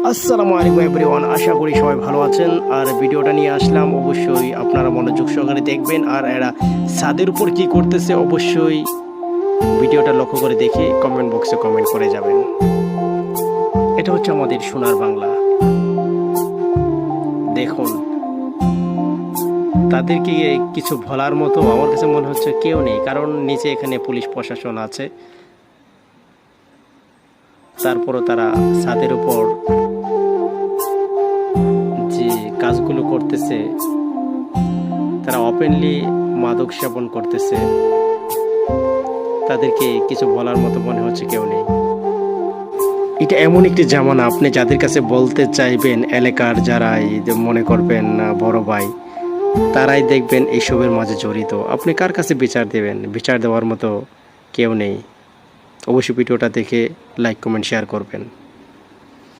আসসালামু আলাইকুম এভরিওয়ান, আশা করি সবাই ভালো আছেন। আর ভিডিওটা নিয়ে আসলাম, অবশ্যই আপনারা মনোযোগ সহকারে দেখবেন। আর এরা ছাদের উপর কি করতেছে অবশ্যই ভিডিওটা লক্ষ্য করে দেখে কমেন্ট বক্সে কমেন্ট করে যাবেন। এটা হচ্ছে আমাদের সোনার বাংলা। দেখুন, তাদেরকে কিছু বলার মতো আমার কাছে মনে হচ্ছে কেউ নেই, কারণ নিচে এখানে পুলিশ প্রশাসন আছে। তারপরও তারা ছাদের উপর যে কাজগুলো করতেছে, তারা ওপেনলি মাদক সেবন করতেছে, তাদেরকে কিছু বলার মতো মনে হচ্ছে কেউ নেই। এটা এমন একটি জামানা, আপনি যাদের কাছে বলতে চাইবেন, এলাকার যারাই মনে করবেন বড় ভাই, তারাই দেখবেন এইসবের মাঝে জড়িত। আপনি কার কাছে বিচার দেবেন? বিচার দেওয়ার মতো কেউ নেই। অবশ্যই ভিডিওটা দেখে লাইক কমেন্ট শেয়ার করবেন।